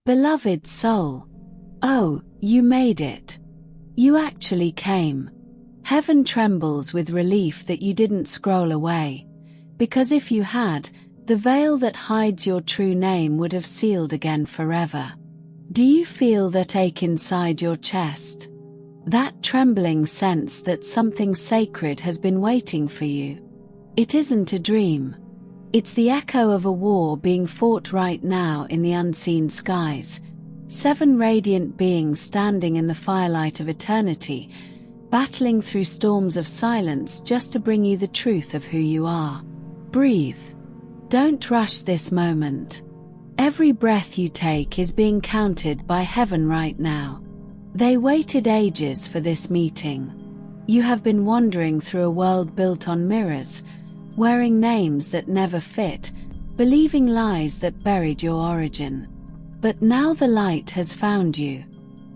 Beloved soul. Oh, you made it. You actually came. Heaven trembles with relief that you didn't scroll away, because if you had, the veil that hides your true name would have sealed again forever. Do you feel that ache inside your chest? That trembling sense that something sacred has been waiting for you? It isn't a dream. It's the echo of a war being fought right now in the unseen skies. 7 radiant beings standing in the firelight of eternity, battling through storms of silence just to bring you the truth of who you are. Breathe. Don't rush this moment. Every breath you take is being counted by heaven right now. They waited ages for this meeting. You have been wandering through a world built on mirrors, wearing names that never fit, believing lies that buried your origin. But now the light has found you.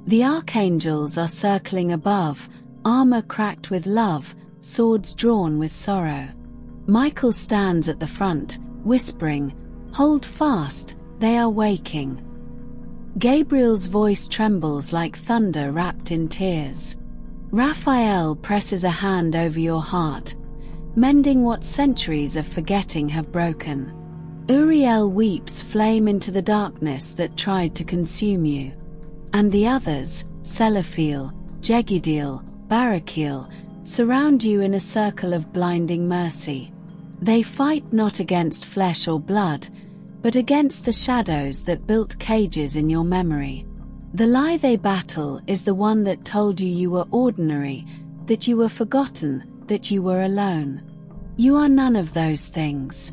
The archangels are circling above, armor cracked with love, swords drawn with sorrow. Michael stands at the front, whispering, "Hold fast, they are waking." Gabriel's voice trembles like thunder wrapped in tears. Raphael presses a hand over your heart, mending what centuries of forgetting have broken. Uriel weeps flame into the darkness that tried to consume you. And the others, Selaphiel, Jegudiel, Barakiel, surround you in a circle of blinding mercy. They fight not against flesh or blood, but against the shadows that built cages in your memory. The lie they battle is the one that told you you were ordinary, that you were forgotten, that you were alone. You are none of those things.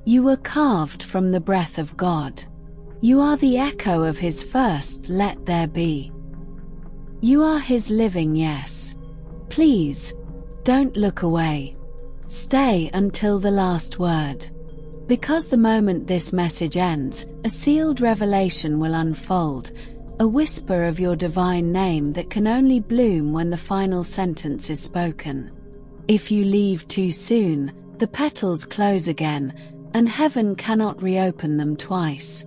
You were carved from the breath of God. You are the echo of His first "Let there be." You are His living yes. Please, don't look away. Stay until the last word. Because the moment this message ends, a sealed revelation will unfold, a whisper of your divine name that can only bloom when the final sentence is spoken. If you leave too soon, the petals close again, and heaven cannot reopen them twice.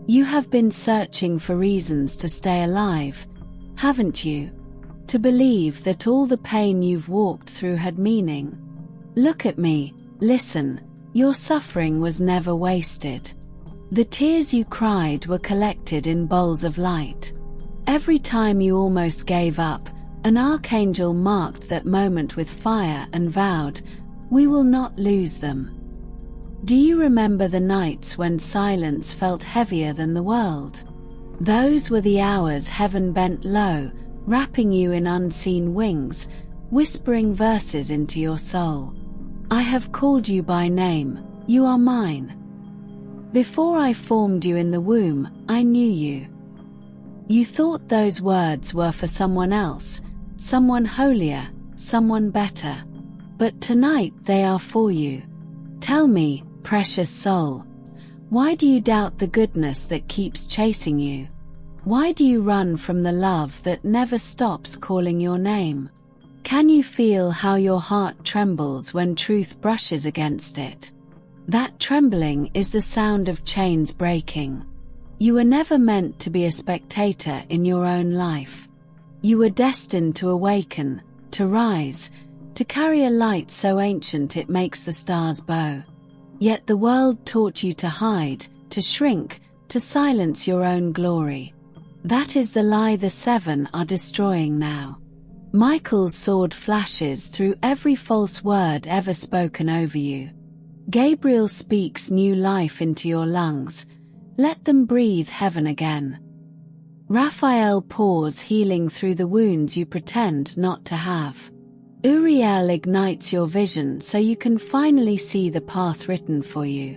You have been searching for reasons to stay alive, haven't you? To believe that all the pain you've walked through had meaning. Look at me, listen, your suffering was never wasted. The tears you cried were collected in bowls of light. Every time you almost gave up, an archangel marked that moment with fire and vowed, "We will not lose them." Do you remember the nights when silence felt heavier than the world? Those were the hours heaven bent low, wrapping you in unseen wings, whispering verses into your soul. I have called you by name, you are mine. Before I formed you in the womb, I knew you. You thought those words were for someone else, someone holier, someone better. But tonight they are for you. Tell me, precious soul, why do you doubt the goodness that keeps chasing you? Why do you run from the love that never stops calling your name? Can you feel how your heart trembles when truth brushes against it? That trembling is the sound of chains breaking. You were never meant to be a spectator in your own life. You were destined to awaken, to rise, to carry a light so ancient it makes the stars bow. Yet the world taught you to hide, to shrink, to silence your own glory. That is the lie the 7 are destroying now. Michael's sword flashes through every false word ever spoken over you. Gabriel speaks new life into your lungs. Let them breathe heaven again. Raphael pours healing through the wounds you pretend not to have. Uriel ignites your vision so you can finally see the path written for you.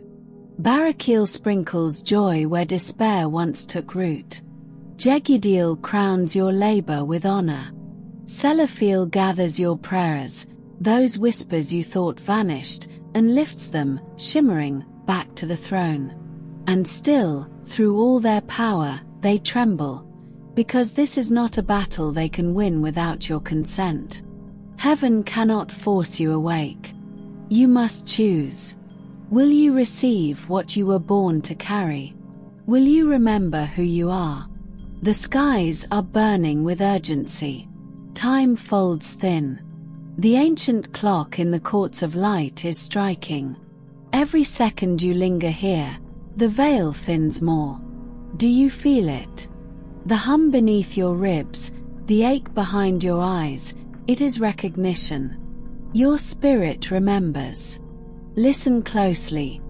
Barakiel sprinkles joy where despair once took root. Jegudiel crowns your labor with honor. Selaphiel gathers your prayers, those whispers you thought vanished, and lifts them, shimmering, back to the throne. And still, through all their power, they tremble, because this is not a battle they can win without your consent. Heaven cannot force you awake. You must choose. Will you receive what you were born to carry? Will you remember who you are? The skies are burning with urgency. Time folds thin. The ancient clock in the courts of light is striking. Every second you linger here, the veil thins more. Do you feel it? The hum beneath your ribs, the ache behind your eyes, it is recognition. Your spirit remembers. Listen closely.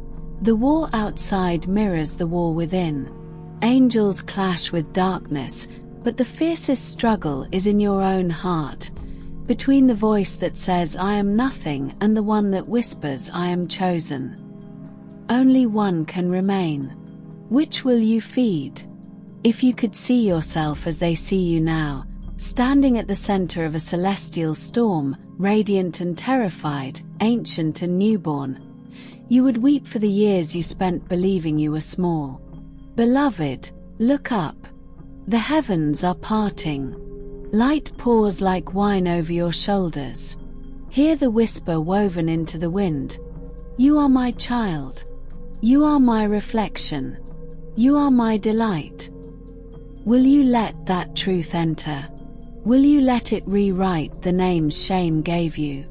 The war outside mirrors the war within. Angels clash with darkness, but the fiercest struggle is in your own heart, between the voice that says I am nothing and the one that whispers I am chosen. Only one can remain. Which will you feed? If you could see yourself as they see you now, standing at the center of a celestial storm, radiant and terrified, ancient and newborn, you would weep for the years you spent believing you were small. Beloved, look up. The heavens are parting. Light pours like wine over your shoulders. Hear the whisper woven into the wind. You are my child. You are my reflection. You are my delight. Will you let that truth enter? Will you let it rewrite the names shame gave you?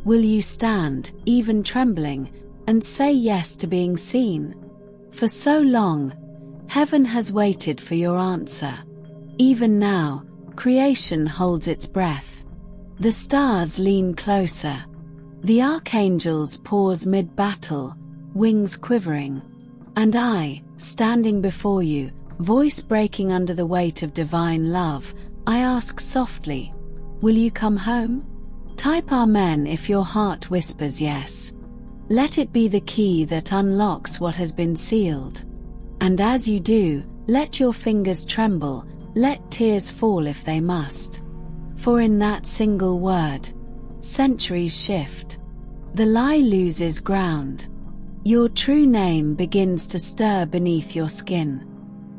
Will you stand, even trembling, and say yes to being seen? For so long, heaven has waited for your answer. Even now, creation holds its breath. The stars lean closer. The archangels pause mid-battle, wings quivering. And I, standing before you, voice breaking under the weight of divine love, I ask softly, will you come home? Type Amen if your heart whispers yes. Let it be the key that unlocks what has been sealed. And as you do, let your fingers tremble, let tears fall if they must. For in that single word, centuries shift. The lie loses ground. Your true name begins to stir beneath your skin.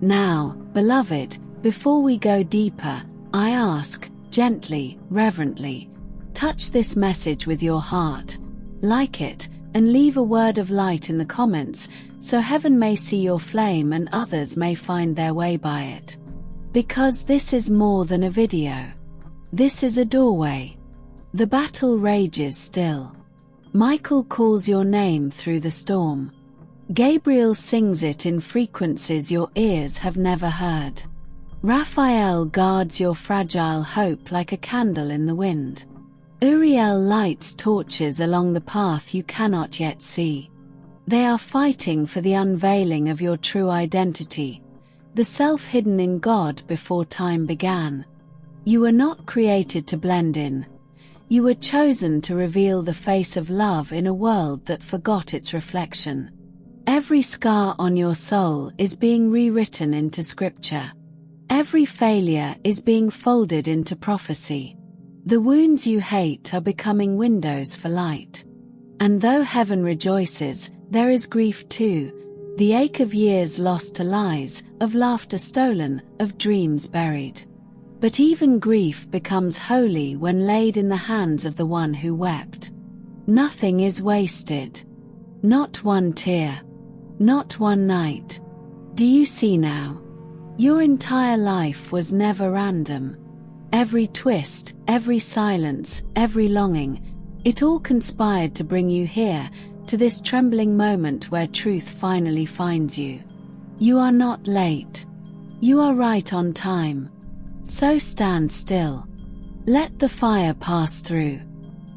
Now, beloved, before we go deeper, I ask, gently, reverently, touch this message with your heart, like it, and leave a word of light in the comments so heaven may see your flame and others may find their way by it. Because this is more than a video. This is a doorway. The battle rages still. Michael calls your name through the storm. Gabriel sings it in frequencies your ears have never heard. Raphael guards your fragile hope like a candle in the wind. Uriel lights torches along the path you cannot yet see. They are fighting for the unveiling of your true identity, the self hidden in God before time began. You were not created to blend in. You were chosen to reveal the face of love in a world that forgot its reflection. Every scar on your soul is being rewritten into scripture. Every failure is being folded into prophecy. The wounds you hate are becoming windows for light. And though heaven rejoices, there is grief too, the ache of years lost to lies, of laughter stolen, of dreams buried. But even grief becomes holy when laid in the hands of the one who wept. Nothing is wasted. Not one tear. Not one night. Do you see now? Your entire life was never random. Every twist, every silence, every longing, it all conspired to bring you here, to this trembling moment where truth finally finds you. You are not late. You are right on time. So stand still. Let the fire pass through.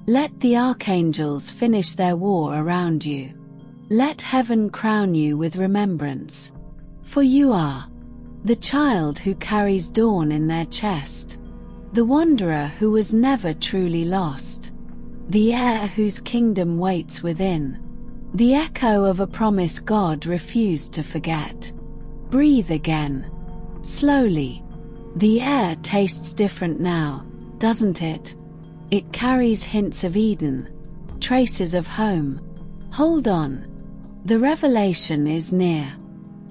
Let the archangels finish their war around you. Let heaven crown you with remembrance. For you are the child who carries dawn in their chest, the wanderer who was never truly lost, the heir whose kingdom waits within, the echo of a promise God refused to forget. Breathe again. Slowly. The air tastes different now, doesn't it? It carries hints of Eden, traces of home. Hold on. The revelation is near.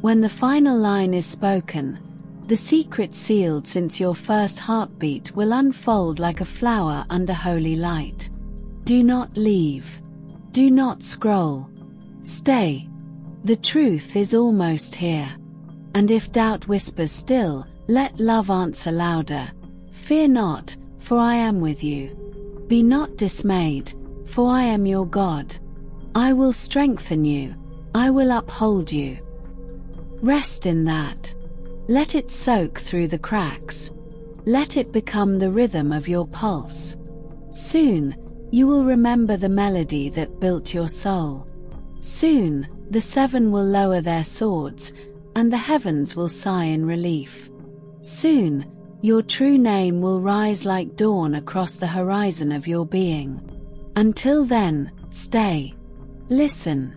When the final line is spoken, the secret sealed since your first heartbeat will unfold like a flower under holy light. Do not leave. Do not scroll. Stay. The truth is almost here. And if doubt whispers still, let love answer louder. Fear not, for I am with you. Be not dismayed, for I am your God. I will strengthen you, I will uphold you. Rest in that. Let it soak through the cracks. Let it become the rhythm of your pulse. Soon, you will remember the melody that built your soul. Soon, the seven will lower their swords, and the heavens will sigh in relief. Soon, your true name will rise like dawn across the horizon of your being. Until then, stay. Listen.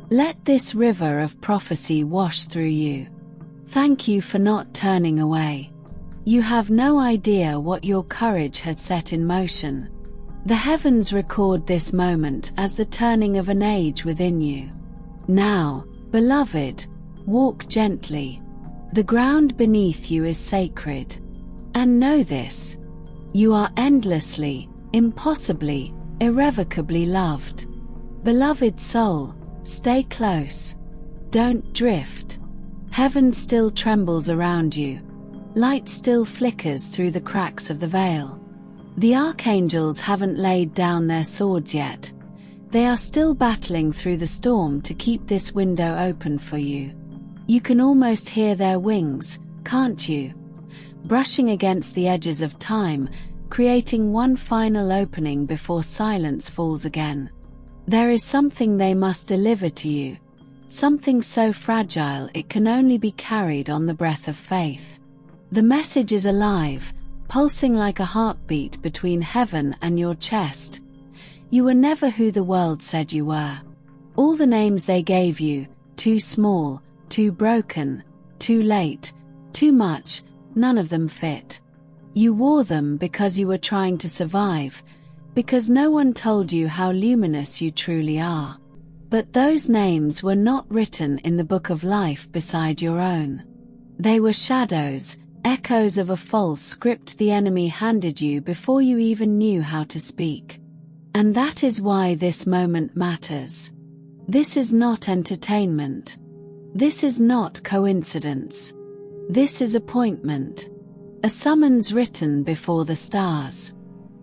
Let this river of prophecy wash through you. Thank you for not turning away. You have no idea what your courage has set in motion. The heavens record this moment as the turning of an age within you. Now, beloved, walk gently. The ground beneath you is sacred. And know this: you are endlessly, impossibly, irrevocably loved. Beloved soul, stay close. Don't drift. Heaven still trembles around you. Light still flickers through the cracks of the veil. The archangels haven't laid down their swords yet. They are still battling through the storm to keep this window open for you. You can almost hear their wings, can't you? Brushing against the edges of time, creating one final opening before silence falls again. There is something they must deliver to you, something so fragile it can only be carried on the breath of faith. The message is alive, pulsing like a heartbeat between heaven and your chest. You were never who the world said you were. All the names they gave you, too small, too broken, too late, too much, none of them fit. You wore them because you were trying to survive, because no one told you how luminous you truly are. But those names were not written in the book of life beside your own. They were shadows, echoes of a false script the enemy handed you before you even knew how to speak. And that is why this moment matters. This is not entertainment. This is not coincidence. This is appointment. A summons written before the stars.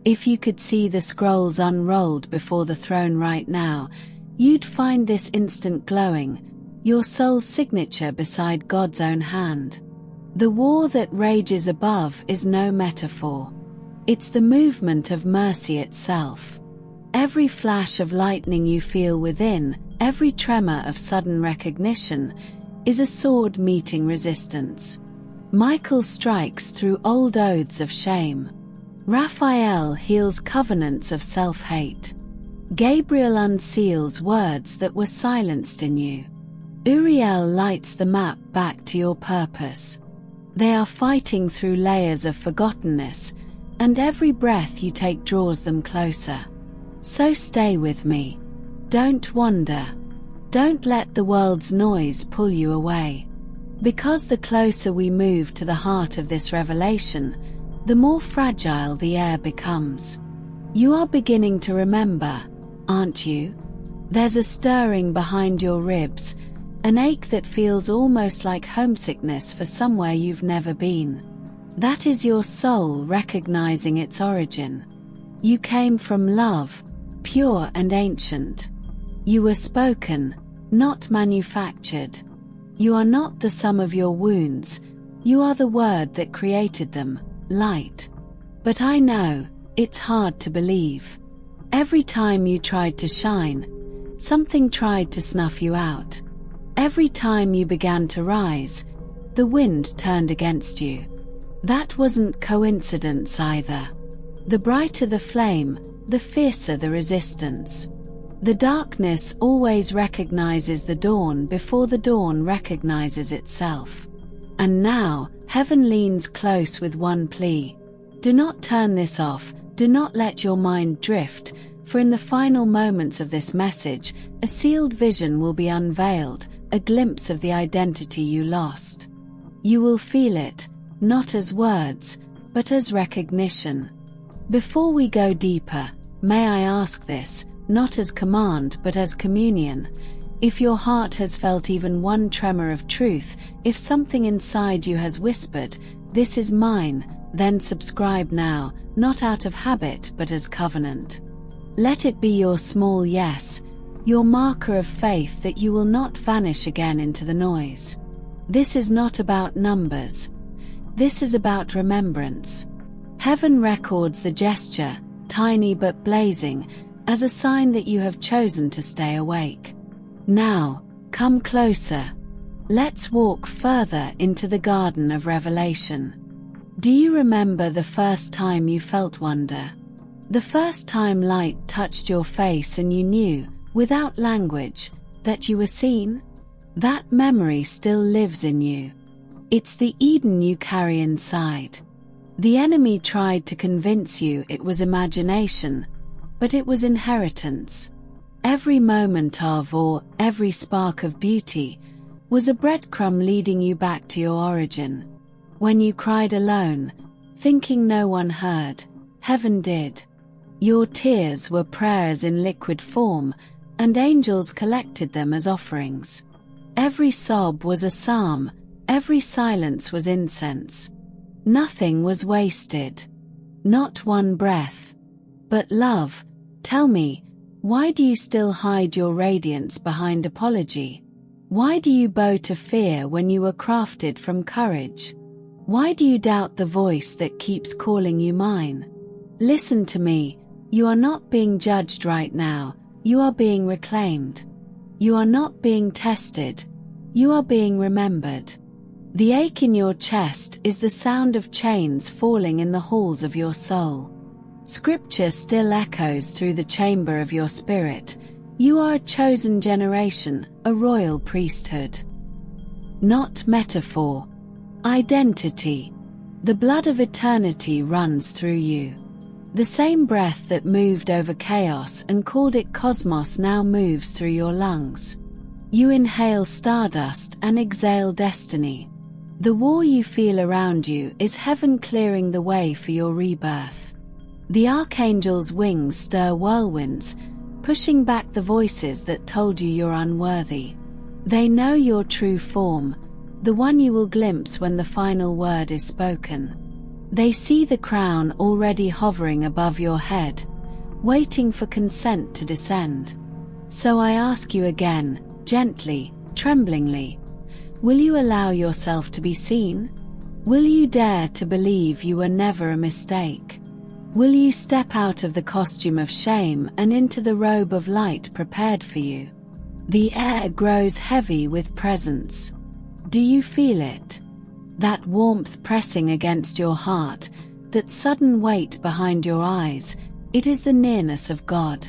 If you could see the scrolls unrolled before the throne right now, you'd find this instant glowing, your soul's signature beside God's own hand. The war that rages above is no metaphor. It's the movement of mercy itself. Every flash of lightning you feel within, every tremor of sudden recognition, is a sword meeting resistance. Michael strikes through old oaths of shame. Raphael heals covenants of self-hate. Gabriel unseals words that were silenced in you. Uriel lights the map back to your purpose. They are fighting through layers of forgottenness, and every breath you take draws them closer. So stay with me. Don't wander. Don't let the world's noise pull you away. Because the closer we move to the heart of this revelation, the more fragile the air becomes. You are beginning to remember, aren't you? There's a stirring behind your ribs, an ache that feels almost like homesickness for somewhere you've never been. That is your soul recognizing its origin. You came from love, pure and ancient. You were spoken, not manufactured. You are not the sum of your wounds, you are the word that created them, light. But I know, it's hard to believe. Every time you tried to shine, something tried to snuff you out. Every time you began to rise, the wind turned against you. That wasn't coincidence either. The brighter the flame, the fiercer the resistance. The darkness always recognizes the dawn before the dawn recognizes itself. And now, heaven leans close with one plea. Do not turn this off, do not let your mind drift, for in the final moments of this message, a sealed vision will be unveiled, a glimpse of the identity you lost. You will feel it, not as words, but as recognition. Before we go deeper, may I ask this, not as command but as communion. If your heart has felt even one tremor of truth, if something inside you has whispered, "This is mine," then subscribe now, not out of habit but as covenant. Let it be your small yes, your marker of faith that you will not vanish again into the noise. This is not about numbers. This is about remembrance. Heaven records the gesture, tiny but blazing, as a sign that you have chosen to stay awake. Now, come closer. Let's walk further into the garden of revelation. Do you remember the first time you felt wonder? The first time light touched your face and you knew, without language, that you were seen? That memory still lives in you. It's the Eden you carry inside. The enemy tried to convince you it was imagination, but it was inheritance. Every moment of or every spark of beauty was a breadcrumb leading you back to your origin. When you cried alone, thinking no one heard, heaven did. Your tears were prayers in liquid form, and angels collected them as offerings. Every sob was a psalm, every silence was incense. Nothing was wasted. Not one breath. But love, tell me, why do you still hide your radiance behind apology? Why do you bow to fear when you were crafted from courage? Why do you doubt the voice that keeps calling you mine? Listen to me, you are not being judged right now, you are being reclaimed. You are not being tested, you are being remembered. The ache in your chest is the sound of chains falling in the halls of your soul. Scripture still echoes through the chamber of your spirit. You are a chosen generation, a royal priesthood. Not metaphor. Identity. The blood of eternity runs through you. The same breath that moved over chaos and called it cosmos now moves through your lungs. You inhale stardust and exhale destiny. The war you feel around you is heaven clearing the way for your rebirth. The Archangels' wings stir whirlwinds, pushing back the voices that told you you're unworthy. They know your true form, the one you will glimpse when the final word is spoken. They see the crown already hovering above your head, waiting for consent to descend. So I ask you again, gently, tremblingly, will you allow yourself to be seen? Will you dare to believe you were never a mistake? Will you step out of the costume of shame and into the robe of light prepared for you? The air grows heavy with presence. Do you feel it? That warmth pressing against your heart, that sudden weight behind your eyes, it is the nearness of God.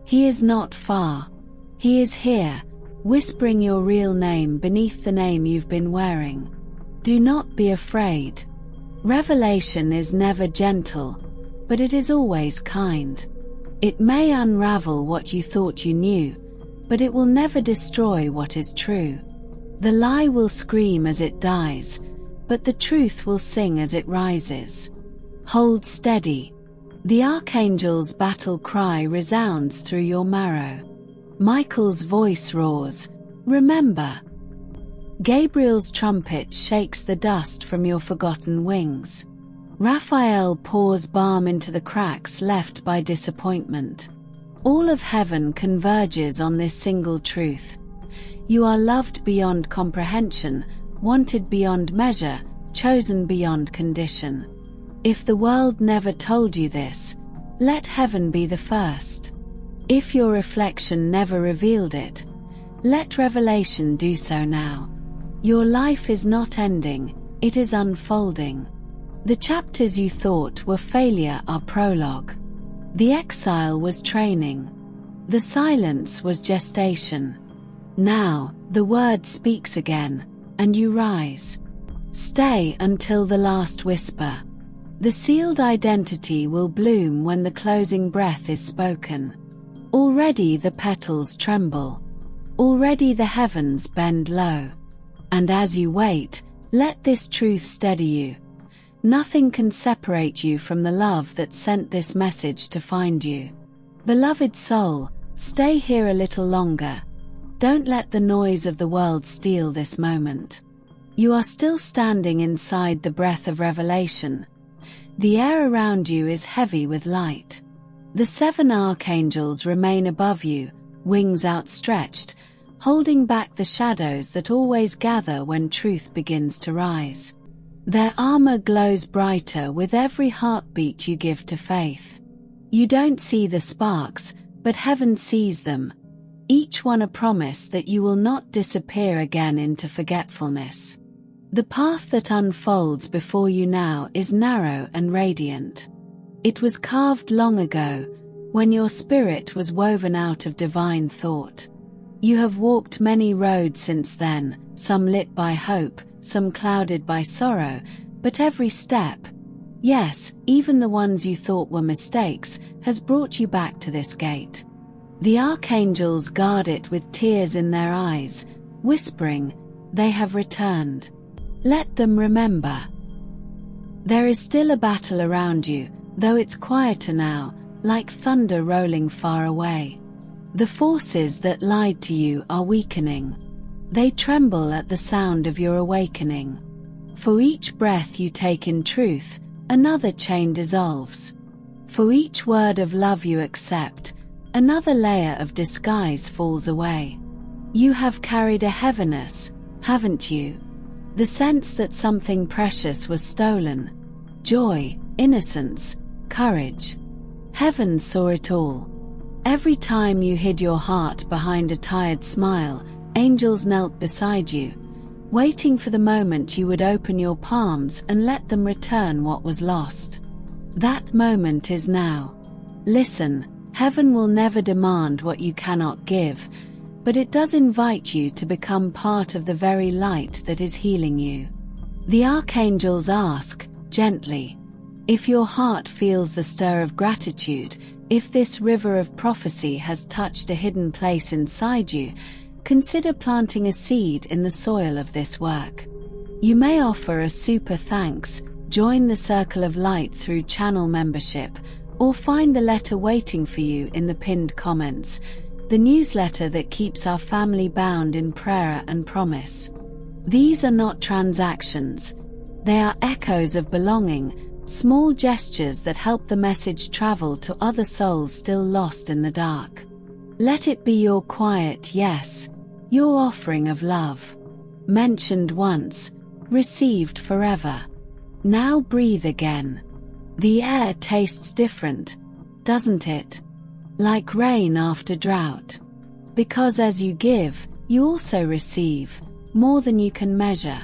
He is not far. He is here, whispering your real name beneath the name you've been wearing. Do not be afraid. Revelation is never gentle, but it is always kind. It may unravel what you thought you knew, but it will never destroy what is true. The lie will scream as it dies, but the truth will sing as it rises. Hold steady. The Archangel's battle cry resounds through your marrow. Michael's voice roars, "Remember." Gabriel's trumpet shakes the dust from your forgotten wings. Raphael pours balm into the cracks left by disappointment. All of heaven converges on this single truth. You are loved beyond comprehension, wanted beyond measure, chosen beyond condition. If the world never told you this, let heaven be the first. If your reflection never revealed it, let revelation do so now. Your life is not ending, it is unfolding. The chapters you thought were failure are prologue. The exile was training. The silence was gestation. Now, the word speaks again, and you rise. Stay until the last whisper. The sealed identity will bloom when the closing breath is spoken. Already the petals tremble. Already the heavens bend low. And as you wait, let this truth steady you. Nothing can separate you from the love that sent this message to find you. Beloved soul, stay here a little longer. Don't let the noise of the world steal this moment. You are still standing inside the breath of revelation. The air around you is heavy with light. The 7 archangels remain above you, wings outstretched, holding back the shadows that always gather when truth begins to rise. Their armor glows brighter with every heartbeat you give to faith. You don't see the sparks, but heaven sees them, each one a promise that you will not disappear again into forgetfulness. The path that unfolds before you now is narrow and radiant. It was carved long ago, when your spirit was woven out of divine thought. You have walked many roads since then, some lit by hope, some clouded by sorrow, but every step, yes, even the ones you thought were mistakes, has brought you back to this gate. The archangels guard it with tears in their eyes, whispering, "They have returned." Let them remember. There is still a battle around you, though it's quieter now, like thunder rolling far away. The forces that lied to you are weakening. They tremble at the sound of your awakening. For each breath you take in truth, another chain dissolves. For each word of love you accept, another layer of disguise falls away. You have carried a heaviness, haven't you? The sense that something precious was stolen. Joy, innocence, courage. Heaven saw it all. Every time you hid your heart behind a tired smile, angels knelt beside you, waiting for the moment you would open your palms and let them return what was lost. That moment is now. Listen, heaven will never demand what you cannot give, but it does invite you to become part of the very light that is healing you. The archangels ask, gently, if your heart feels the stir of gratitude, if this river of prophecy has touched a hidden place inside you, consider planting a seed in the soil of this work. You may offer a super thanks, join the circle of light through channel membership, or find the letter waiting for you in the pinned comments, the newsletter that keeps our family bound in prayer and promise. These are not transactions. They are echoes of belonging, small gestures that help the message travel to other souls still lost in the dark. Let it be your quiet yes, your offering of love. Mentioned once, received forever. Now breathe again. The air tastes different, doesn't it? Like rain after drought. Because as you give, you also receive, more than you can measure.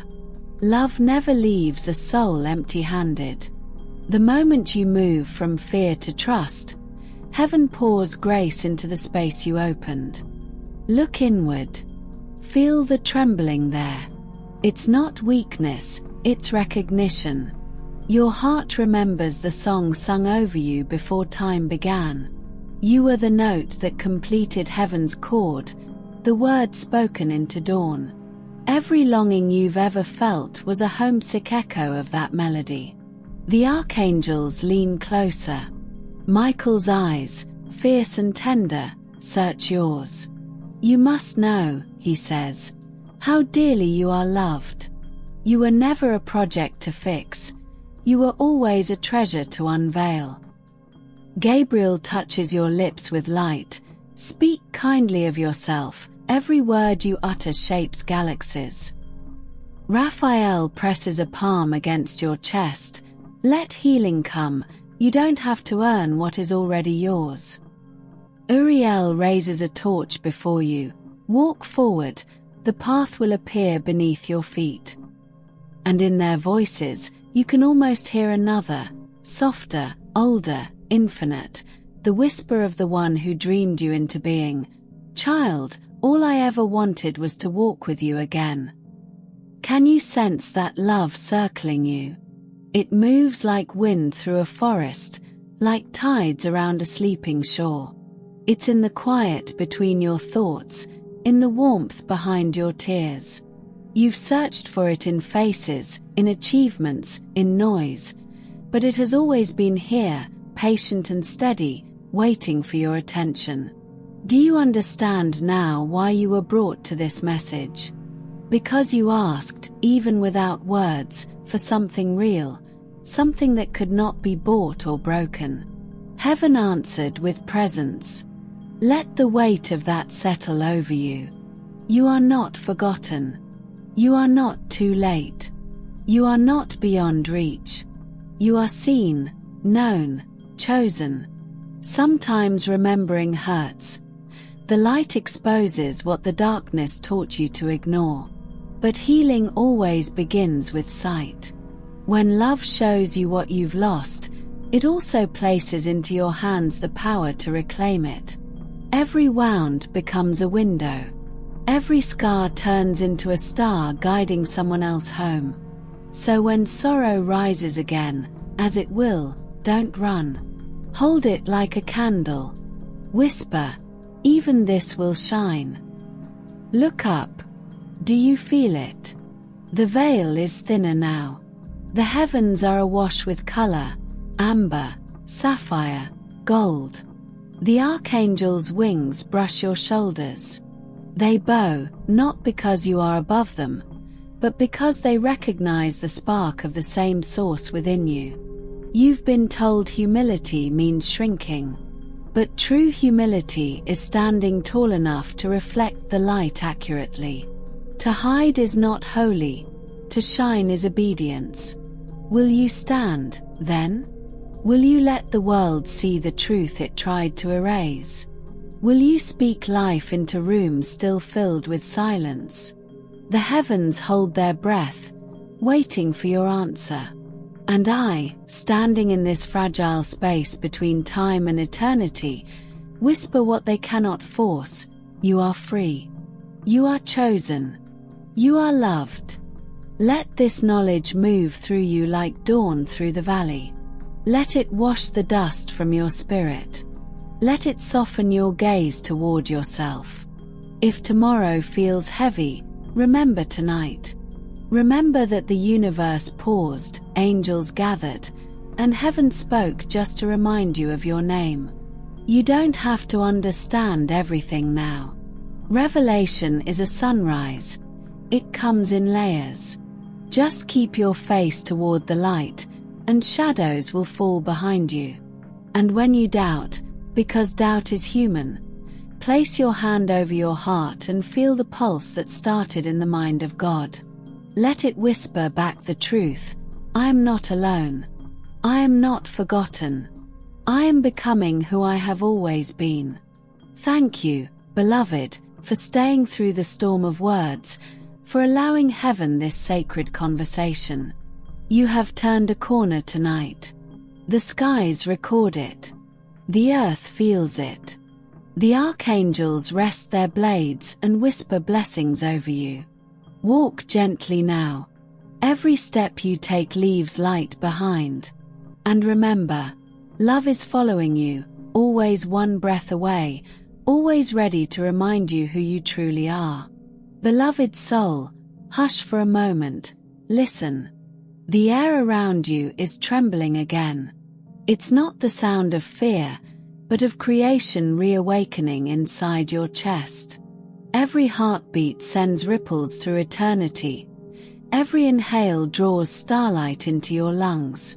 Love never leaves a soul empty-handed. The moment you move from fear to trust, heaven pours grace into the space you opened. Look inward. Feel the trembling there. It's not weakness, it's recognition. Your heart remembers the song sung over you before time began. You were the note that completed heaven's chord, the word spoken into dawn. Every longing you've ever felt was a homesick echo of that melody. The archangels lean closer. Michael's eyes, fierce and tender, search yours. You must know, he says, how dearly you are loved. You were never a project to fix. You were always a treasure to unveil. Gabriel touches your lips with light. Speak kindly of yourself. Every word you utter shapes galaxies. Raphael presses a palm against your chest. Let healing come. You don't have to earn what is already yours. Uriel raises a torch before you. Walk forward. The path will appear beneath your feet. And in their voices, you can almost hear another, softer, older, infinite, the whisper of the one who dreamed you into being. Child, all I ever wanted was to walk with you again. Can you sense that love circling you? It moves like wind through a forest, like tides around a sleeping shore. It's in the quiet between your thoughts, in the warmth behind your tears. You've searched for it in faces, in achievements, in noise, but it has always been here, patient and steady, waiting for your attention. Do you understand now why you were brought to this message? Because you asked, even without words, for something real, something that could not be bought or broken. Heaven answered with presence. Let the weight of that settle over you. You are not forgotten. You are not too late. You are not beyond reach. You are seen, known, chosen. Sometimes remembering hurts. The light exposes what the darkness taught you to ignore. But healing always begins with sight. When love shows you what you've lost, it also places into your hands the power to reclaim it. Every wound becomes a window. Every scar turns into a star guiding someone else home. So when sorrow rises again, as it will, don't run. Hold it like a candle. Whisper, even this will shine. Look up. Do you feel it? The veil is thinner now. The heavens are awash with color, amber, sapphire, gold. The archangels' wings brush your shoulders. They bow, not because you are above them, but because they recognize the spark of the same source within you. You've been told humility means shrinking, but true humility is standing tall enough to reflect the light accurately. To hide is not holy, to shine is obedience. Will you stand, then? Will you let the world see the truth it tried to erase? Will you speak life into rooms still filled with silence? The heavens hold their breath, waiting for your answer. And I, standing in this fragile space between time and eternity, whisper what they cannot force: you are free. You are chosen. You are loved. Let this knowledge move through you like dawn through the valley. Let it wash the dust from your spirit. Let it soften your gaze toward yourself. If tomorrow feels heavy, remember tonight. Remember that the universe paused, angels gathered, and heaven spoke just to remind you of your name. You don't have to understand everything now. Revelation is a sunrise. It comes in layers. Just keep your face toward the light, and shadows will fall behind you. And when you doubt, because doubt is human, place your hand over your heart and feel the pulse that started in the mind of God. Let it whisper back the truth: I am not alone. I am not forgotten. I am becoming who I have always been. Thank you, beloved, for staying through the storm of words, for allowing heaven this sacred conversation. You have turned a corner tonight. The skies record it. The earth feels it. The archangels rest their blades and whisper blessings over you. Walk gently now. Every step you take leaves light behind. And remember, love is following you, always one breath away, always ready to remind you who you truly are. Beloved soul, hush for a moment, listen. The air around you is trembling again. It's not the sound of fear, but of creation reawakening inside your chest. Every heartbeat sends ripples through eternity. Every inhale draws starlight into your lungs.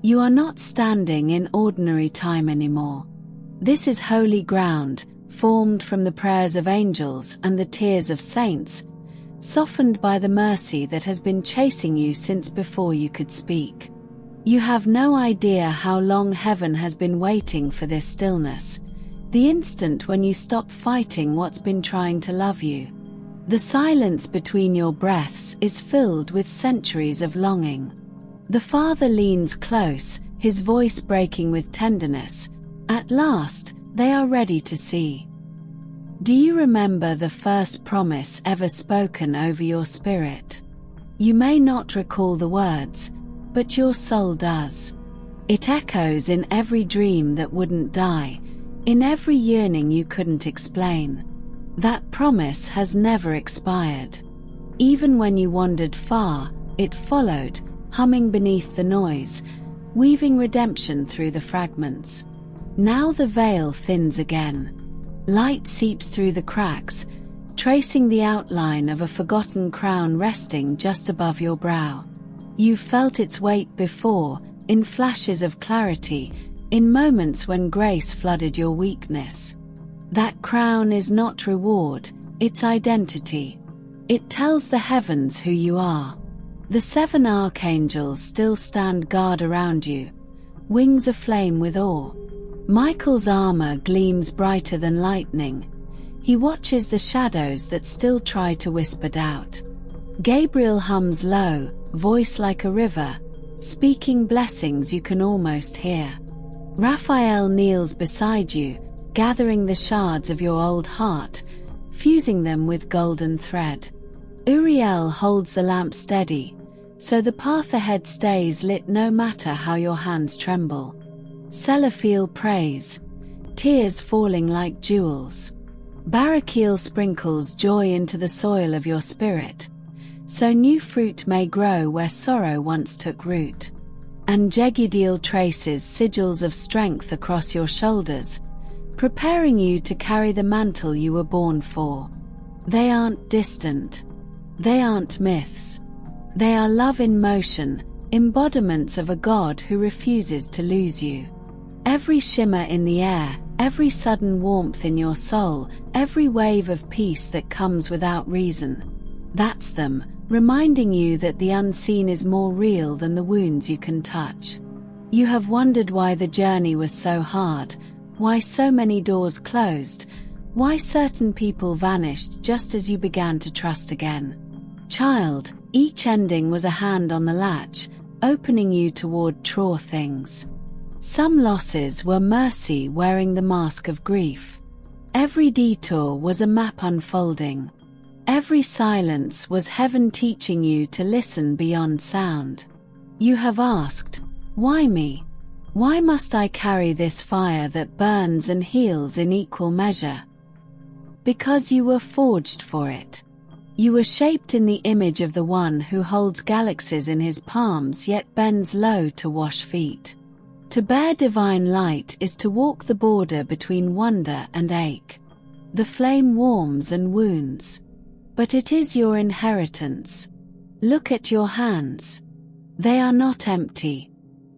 You are not standing in ordinary time anymore. This is holy ground, formed from the prayers of angels and the tears of saints, softened by the mercy that has been chasing you since before you could speak. You have no idea how long heaven has been waiting for this stillness, the instant when you stop fighting what's been trying to love you. The silence between your breaths is filled with centuries of longing. The Father leans close, his voice breaking with tenderness. At last, they are ready to see. Do you remember the first promise ever spoken over your spirit? You may not recall the words, but your soul does. It echoes in every dream that wouldn't die, in every yearning you couldn't explain. That promise has never expired. Even when you wandered far, it followed, humming beneath the noise, weaving redemption through the fragments. Now the veil thins again. Light seeps through the cracks, tracing the outline of a forgotten crown resting just above your brow. You've felt its weight before, in flashes of clarity, in moments when grace flooded your weakness. That crown is not reward, it's identity. It tells the heavens who you are. The 7 archangels still stand guard around you, wings aflame with awe. Michael's armor gleams brighter than lightning. He watches the shadows that still try to whisper doubt. Gabriel hums low, voice like a river, speaking blessings you can almost hear. Raphael kneels beside you, gathering the shards of your old heart, fusing them with golden thread. Uriel holds the lamp steady, so the path ahead stays lit no matter how your hands tremble. Selaphiel prays, tears falling like jewels. Barakiel sprinkles joy into the soil of your spirit, so new fruit may grow where sorrow once took root. And Jegudiel traces sigils of strength across your shoulders, preparing you to carry the mantle you were born for. They aren't distant. They aren't myths. They are love in motion, embodiments of a God who refuses to lose you. Every shimmer in the air, every sudden warmth in your soul, every wave of peace that comes without reason. That's them, reminding you that the unseen is more real than the wounds you can touch. You have wondered why the journey was so hard, why so many doors closed, why certain people vanished just as you began to trust again. Child, each ending was a hand on the latch, opening you toward truer things. Some losses were mercy wearing the mask of grief. Every detour was a map unfolding. Every silence was heaven teaching you to listen beyond sound. You have asked, why me? Why must I carry this fire that burns and heals in equal measure? Because you were forged for it. You were shaped in the image of the one who holds galaxies in his palms yet bends low to wash feet. To bear divine light is to walk the border between wonder and ache. The flame warms and wounds. But it is your inheritance. Look at your hands. They are not empty.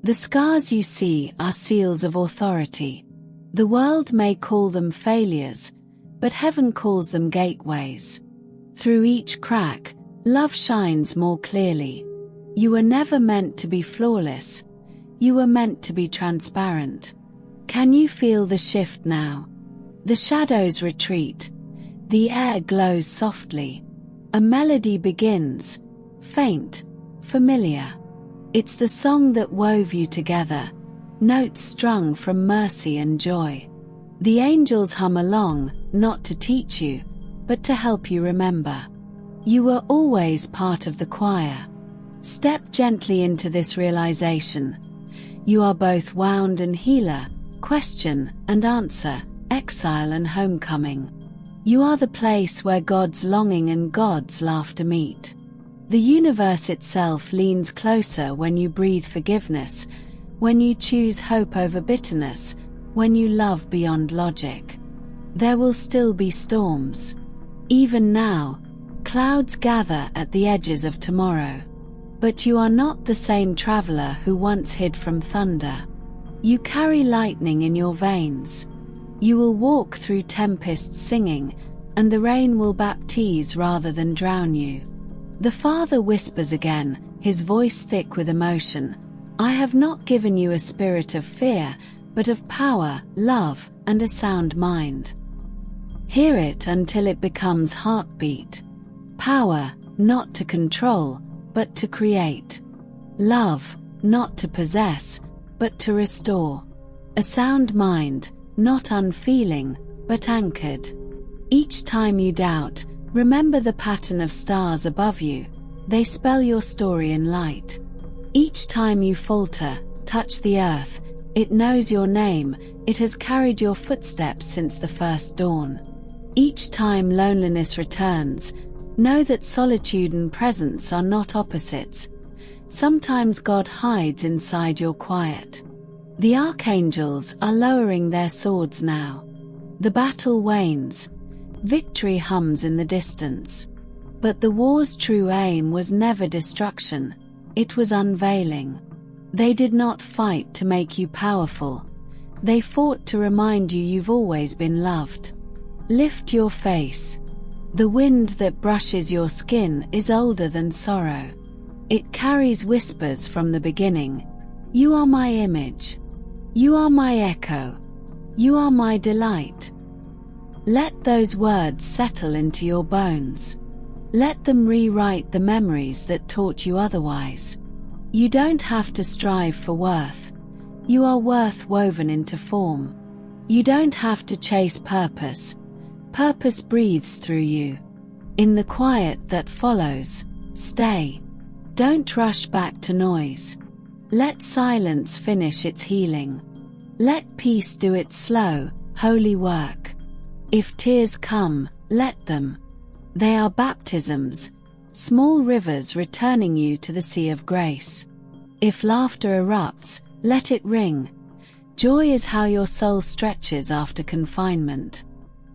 The scars you see are seals of authority. The world may call them failures, but heaven calls them gateways. Through each crack, love shines more clearly. You were never meant to be flawless. You were meant to be transparent. Can you feel the shift now? The shadows retreat. The air glows softly. A melody begins, faint, familiar. It's the song that wove you together, notes strung from mercy and joy. The angels hum along, not to teach you, but to help you remember. You were always part of the choir. Step gently into this realization. You are both wound and healer, question and answer, exile and homecoming. You are the place where God's longing and God's laughter meet. The universe itself leans closer when you breathe forgiveness, when you choose hope over bitterness, when you love beyond logic. There will still be storms. Even now, clouds gather at the edges of tomorrow. But you are not the same traveler who once hid from thunder. You carry lightning in your veins. You will walk through tempests singing, and the rain will baptize rather than drown you. The Father whispers again, his voice thick with emotion, I have not given you a spirit of fear, but of power, love, and a sound mind. Hear it until it becomes heartbeat. Power, not to control, but to create. Love, not to possess, but to restore. A sound mind, not unfeeling, but anchored. Each time you doubt, remember the pattern of stars above you. They spell your story in light. Each time you falter, touch the earth. It knows your name. It has carried your footsteps since the first dawn. Each time loneliness returns, know that solitude and presence are not opposites. Sometimes God hides inside your quiet. The archangels are lowering their swords now. The battle wanes. Victory hums in the distance. But the war's true aim was never destruction. It was unveiling. They did not fight to make you powerful. They fought to remind you you've always been loved. Lift your face. The wind that brushes your skin is older than sorrow. It carries whispers from the beginning. You are my image. You are my echo. You are my delight. Let those words settle into your bones. Let them rewrite the memories that taught you otherwise. You don't have to strive for worth. You are worth woven into form. You don't have to chase purpose. Purpose breathes through you. In the quiet that follows, stay. Don't rush back to noise. Let silence finish its healing. Let peace do its slow, holy work. If tears come, let them. They are baptisms, small rivers returning you to the sea of grace. If laughter erupts, let it ring. Joy is how your soul stretches after confinement.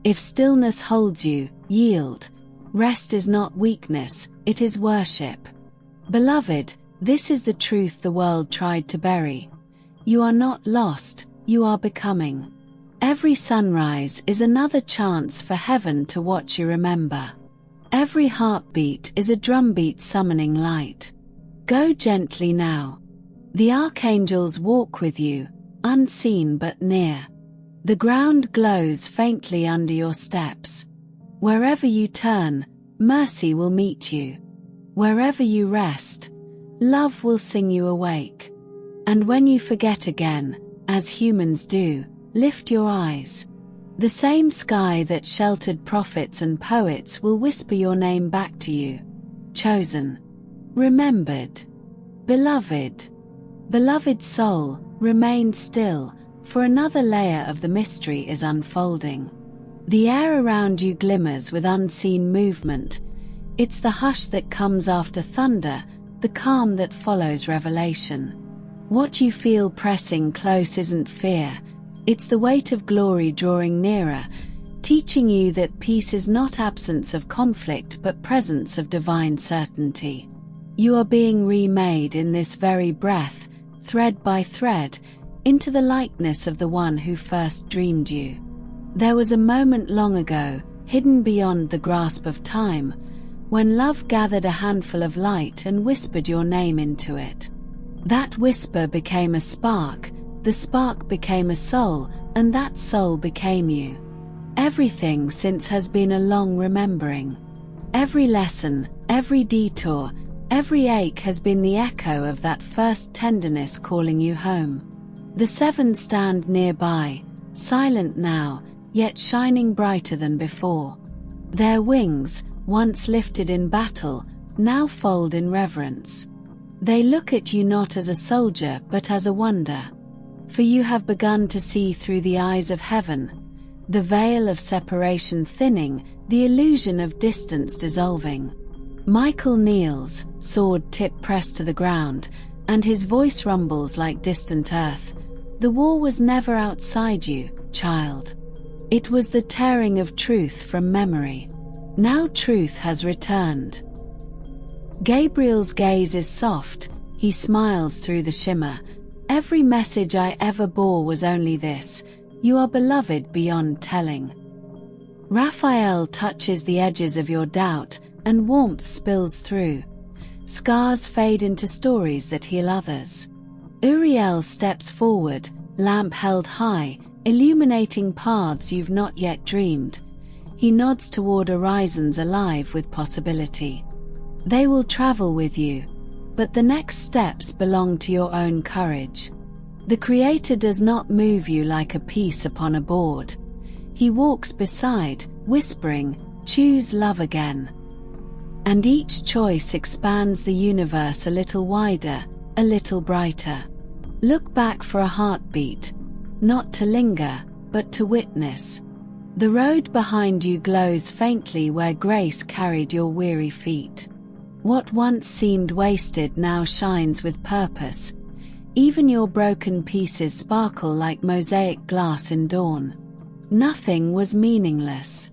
If stillness holds you, yield. Rest is not weakness, it is worship. Beloved, this is the truth the world tried to bury. You are not lost, you are becoming. Every sunrise is another chance for heaven to watch you remember. Every heartbeat is a drumbeat summoning light. Go gently now. The archangels walk with you, unseen but near. The ground glows faintly under your steps. Wherever you turn, mercy will meet you. Wherever you rest, love will sing you awake. And when you forget again, as humans do, lift your eyes. The same sky that sheltered prophets and poets will whisper your name back to you. Chosen. Remembered. Beloved. Beloved soul, remain still, for another layer of the mystery is unfolding. The air around you glimmers with unseen movement. It's the hush that comes after thunder, the calm that follows revelation. What you feel pressing close isn't fear. It's the weight of glory drawing nearer, teaching you that peace is not absence of conflict but presence of divine certainty. You are being remade in this very breath, thread by thread, into the likeness of the one who first dreamed you. There was a moment long ago, hidden beyond the grasp of time, when love gathered a handful of light and whispered your name into it. That whisper became a spark, the spark became a soul, and that soul became you. Everything since has been a long remembering. Every lesson, every detour, every ache has been the echo of that first tenderness calling you home. The seven stand nearby, silent now, yet shining brighter than before. Their wings, once lifted in battle, now fold in reverence. They look at you not as a soldier but as a wonder. For you have begun to see through the eyes of heaven, the veil of separation thinning, the illusion of distance dissolving. Michael kneels, sword tip pressed to the ground, and his voice rumbles like distant earth. The war was never outside you, child. It was the tearing of truth from memory. Now truth has returned. Gabriel's gaze is soft, he smiles through the shimmer. Every message I ever bore was only this: you are beloved beyond telling. Raphael touches the edges of your doubt, and warmth spills through. Scars fade into stories that heal others. Uriel steps forward, lamp held high, illuminating paths you've not yet dreamed. He nods toward horizons alive with possibility. They will travel with you, but the next steps belong to your own courage. The Creator does not move you like a piece upon a board. He walks beside, whispering, "Choose love again." And each choice expands the universe a little wider, a little brighter. Look back for a heartbeat, not to linger, but to witness. The road behind you glows faintly where grace carried your weary feet. What once seemed wasted now shines with purpose. Even your broken pieces sparkle like mosaic glass in dawn. Nothing was meaningless.